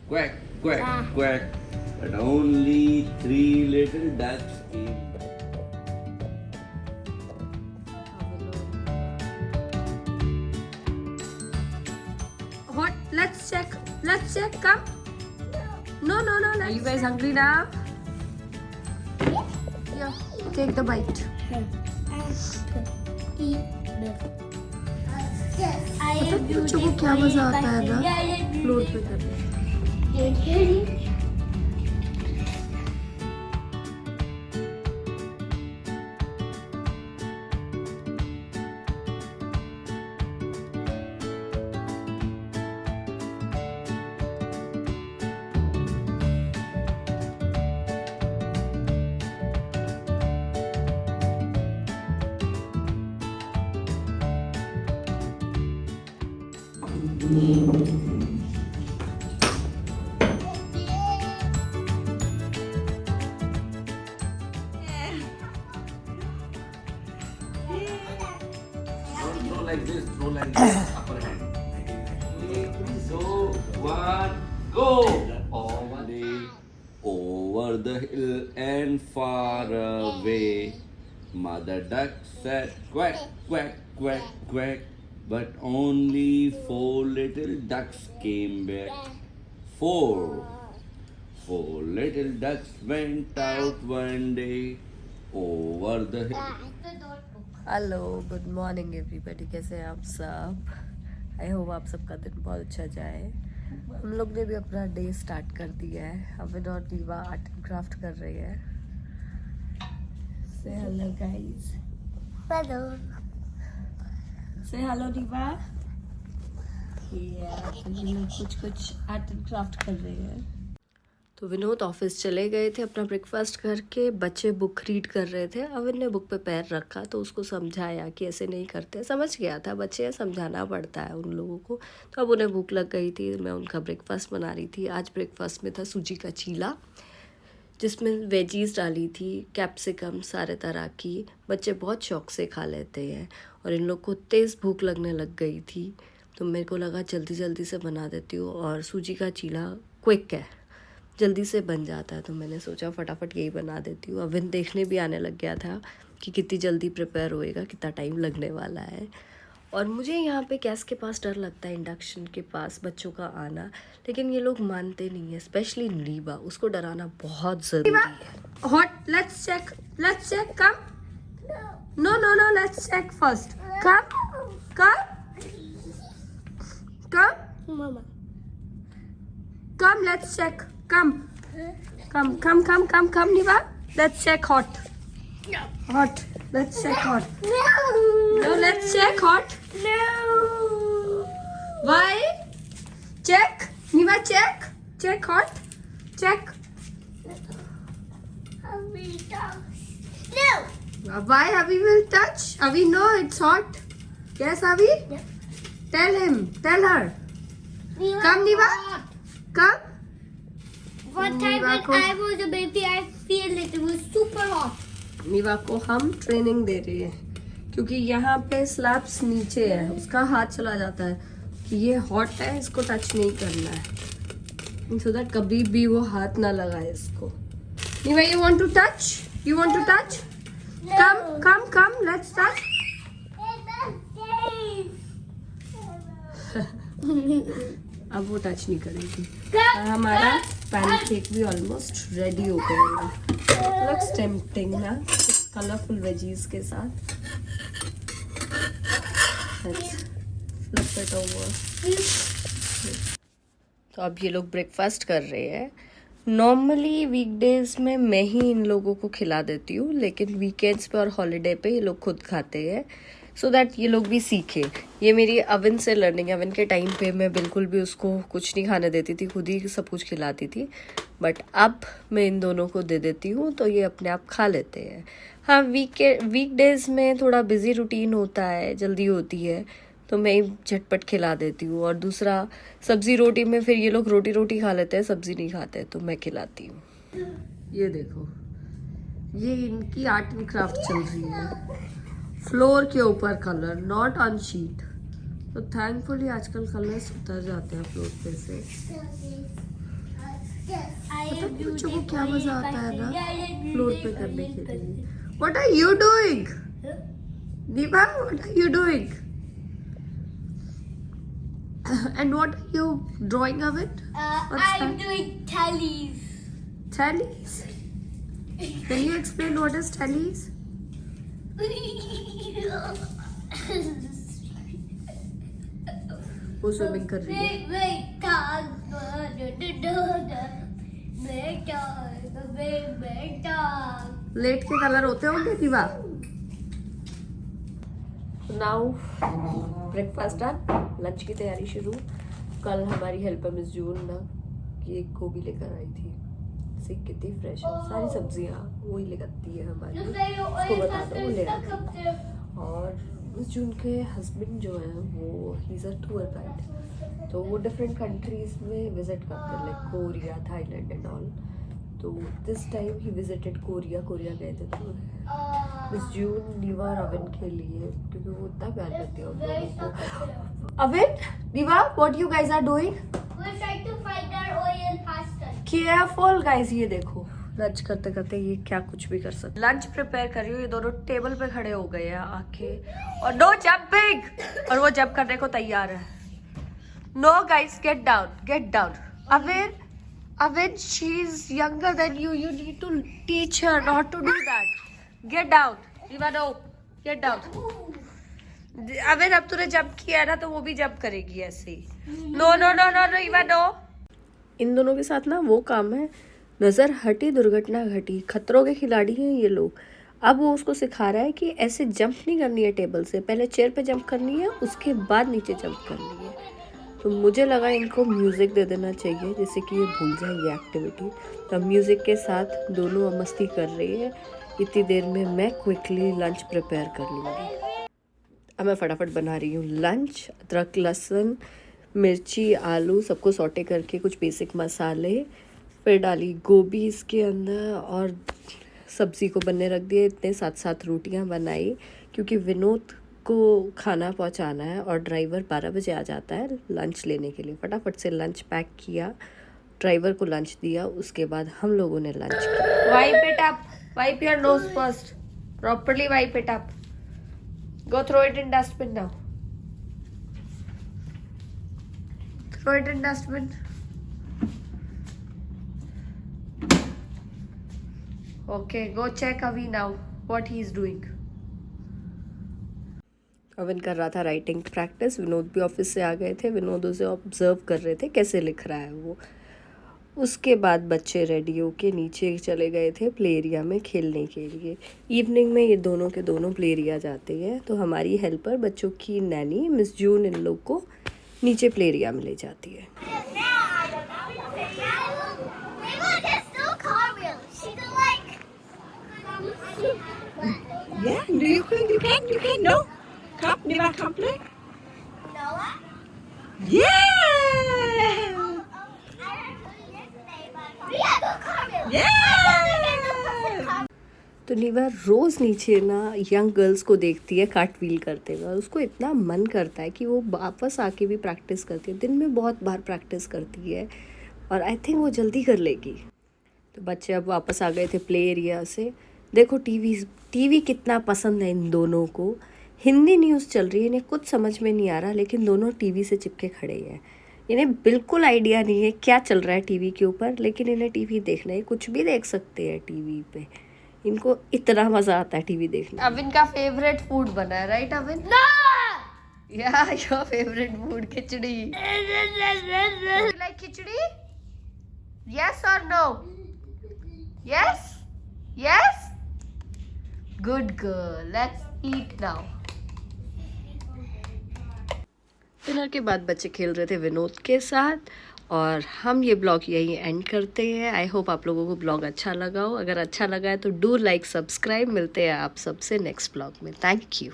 quack, quack, quack. But only three little ducks came. What? Let's check. Let's check. Come. No. Are you guys hungry now? Yeah. Take the bite. बच्चों को क्या मजा आता है ना floor पे करने। Throw like this, throw like this, upper hand. So, one, go! Over the hill and far away, Mother Duck said quack, quack, quack, quack. But only 4 little ducks came back. 4 little ducks went out one day over the hill. Hello good morning everybody, कैसे हैं आप सब? I hope आप सबका दिन बहुत अच्छा जाए। हम लोग ने भी अपना डे स्टार्ट कर दिया है। अविन और रीवा आर्ट एंड क्राफ्ट कर रही है। से हेलो गाइस। हेलो। से हेलो रीवा। कुछ आर्ट एंड क्राफ्ट कर रही है। तो विनोद ऑफिस चले गए थे अपना ब्रेकफास्ट करके। बच्चे बुक रीड कर रहे थे। अविन ने बुक पे पैर रखा तो उसको समझाया कि ऐसे नहीं करते। समझ गया था, बच्चे समझाना पड़ता है उन लोगों को। तो अब उन्हें भूख लग गई थी, मैं उनका ब्रेकफास्ट बना रही थी। आज ब्रेकफास्ट में था सूजी का चीला, जिसमें वेजीज डाली थी, कैप्सिकम सारे तरह की। बच्चे बहुत शौक से खा लेते हैं और इन लोग को तेज़ भूख लगने लग गई थी, तो मेरे को लगा जल्दी जल्दी से बना देती हूँ। और सूजी का चीला क्विक है, जल्दी से बन जाता है, तो मैंने सोचा फटाफट यही बना देती हूँ। अविन देखने भी आने लग गया था कि कितनी जल्दी प्रिपेयर होएगा, कितना टाइम लगने वाला है। और मुझे यहाँ पे गैस के पास डर लगता है, इंडक्शन के पास बच्चों का आना, लेकिन ये लोग मानते नहीं है, स्पेशली रीवा। उसको डराना बहुत ज़रूरी है। Hot, let's check, come. No, let's check first. Come मामा, come, let's check. Come, Niva. Let's check hot. Let's check hot. No, let's check hot. No. Why? Check, Niva. Check hot. Check. No. Why Avi will touch? Avi, no, it's hot. Yes, Avi. Yeah. Tell her. Niva, come, Niva. Come. One time when I was a baby, I feel like it was super hot. नीवा को हम training दे रहे हैं, क्योंकि यहाँ पे slabs नीचे है, उसका हाथ चला जाता है कि ये हॉट है, इसको टच नहीं करना है, सो दैट कभी भी वो हाथ ना लगाए इसको। Niva, you want to touch? Come, let's touch. अब वो टच नहीं करेगी। हमारा पैनकेक भी ऑलमोस्ट रेडी हो गया है। लुक्स टेम्पटिंग ना, कलरफुल वेजीज के साथ। Flip it over. तो अब ये लोग ब्रेकफास्ट कर रहे हैं। नॉर्मली वीकडेज में मैं ही इन लोगों को खिला देती हूँ, लेकिन वीकेंड्स पे और हॉलीडे पे ये लोग खुद खाते हैं, सो दैट ये लोग भी सीखे। ये मेरी अविन से लर्निंग है। अविन के टाइम पे मैं बिल्कुल भी उसको कुछ नहीं खाने देती थी, खुद ही सब कुछ खिलाती थी, बट अब मैं इन दोनों को दे देती हूँ तो ये अपने आप खा लेते हैं। हाँ, वीकडेज में थोड़ा बिजी रूटीन होता है, जल्दी होती है, तो मैं झटपट खिला देती हूँ। और दूसरा, सब्जी रोटी में फिर ये लोग रोटी खा लेते हैं, सब्जी नहीं खाते, तो मैं खिलाती हूँ। ये देखो, ये इनकी आर्ट एंड क्राफ्ट चल रही है। फ्लोर के ऊपर कलर, नॉट ऑन शीट। तो थैंकफुली आजकल कलर्स उतर जाते हैं फ्लोर पे से। बच्चों को क्या मजा आता है ना फ्लोर पे करने के लिए. What are you doing? Niva, what are you doing? And what are you drawing of it? What's I'm that? doing tallies. Tallies. Can you explain what is tallies? वो स्विमिंग कर रही है. लेट के colour होते होंगे दीवा. Now breakfast done. Lunch की तैयारी शुरू. कल हमारी हेल्पर मिस जून ना ये गोभी लेकर आई थी. सी कितनी फ्रेश है. सारी सब्जियां वो ही लेती है हमारी. उसको बता दो वो ले आती है. और मिस जून के हस्बैंड जो है वो he is a tour guide. तो वो डिफरेंट कंट्रीज में विजिट करते हैं like Korea, Thailand and all. तो this time he visited Korea. गए थे तो मिस जून नीवा और अविन के लिए क्योंकि वो इतना प्यार करती है उन लोगों को. Avin, Niva, what you guys are doing? We're trying to find our oil pasta. Careful guys. ये देखो लंच करते करते ये क्या कुछ भी कर सकते. लंच प्रिपेयर कर रही हूँ. ये दोनों टेबल पे खड़े हो गए हैं आके. और नो जंपिंग. और वो जंप करने को तैयार है. No guys, get down. Avin, she is younger than you. You need to teach her not to do that. Get down. Eva no, get down. Avin, अब तूने जंप किया है ना तो वो भी जंप करेगी ऐसे ही. No Eva no. इन दोनों के साथ ना वो काम है, नज़र हटी दुर्घटना घटी. खतरों के खिलाड़ी हैं ये लोग. अब वो उसको सिखा रहा है कि ऐसे जंप नहीं करनी है टेबल से. पहले चेयर पे जंप करनी है, उसके बाद नीचे जंप करनी है. तो मुझे लगा इनको म्यूज़िक दे देना चाहिए जिससे कि ये भूल जाए ये एक्टिविटी. तो म्यूज़िक के साथ दोनों मस्ती कर रही है. इतनी देर में मैं क्विकली लंच प्रिपेयर कर लूँगी. अब मैं फटाफट बना रही हूँ लंच. अदरक, लहसुन, मिर्ची, आलू सबको सौटे करके कुछ बेसिक मसाले, फिर डाली गोभी इसके अंदर और सब्ज़ी को बनने रख दिए. इतने 7 रोटियां बनाई क्योंकि विनोद को खाना पहुंचाना है और ड्राइवर 12 बजे आ जाता है लंच लेने के लिए. फटाफट से लंच पैक किया, ड्राइवर को लंच दिया. उसके बाद हम लोगों ने लंच किया. Wipe it up. Wipe your nose first. Properly wipe it up. Go throw it in dustbin now. Throw it in dustbin. Okay, go check Avi now what he is doing. Avin कर रहा था writing practice. Vinod भी office से आ गए थे. विनोद उसे observe कर रहे थे कैसे लिख रहा है वो. उसके बाद बच्चे रेडी होके नीचे चले गए थे प्ले एरिया में खेलने के लिए. इवनिंग में ये दोनों के दोनों प्ले एरिया जाते हैं. तो हमारी हेल्पर बच्चों की नैनी मिस जून इन लोग को नीचे प्ले एरिया में ले जाती है. Yeah, do you can no? Come, Niva, come play. Yeah! Yeah! तो नीवा रोज़ नीचे ना यंग गर्ल्स को देखती है कार्टव्हील करते हुए. और उसको इतना मन करता है कि वो वापस आके भी प्रैक्टिस करती है. दिन में बहुत बार प्रैक्टिस करती है और आई थिंक वो जल्दी कर लेगी. तो बच्चे अब वापस आ गए थे प्ले एरिया से. देखो टीवी कितना पसंद है इन दोनों को. हिंदी न्यूज़ चल रही है, इन्हें कुछ समझ में नहीं आ रहा लेकिन दोनों टीवी से चिपके खड़े हैं. इन्हें बिल्कुल आइडिया नहीं है क्या चल रहा है टीवी के ऊपर, लेकिन इन्हें टीवी देखना है. कुछ भी देख सकते हैं टीवी पे. इनको इतना मजा आता है टीवी देखने. अविन का फेवरेट फूड बना है, right Avin? Yeah your favourite food khichdi. Like khichdi? Yes और no? Yes? Yes? Good girl. Let's eat now. Dinner के बाद बच्चे खेल रहे थे विनोद के साथ और हम ये ब्लॉग यहीं एंड करते हैं. आई होप आप लोगों को ब्लॉग अच्छा लगा हो. अगर अच्छा लगा है तो डू लाइक, सब्सक्राइब. मिलते हैं आप सबसे नेक्स्ट ब्लॉग में. Thank you.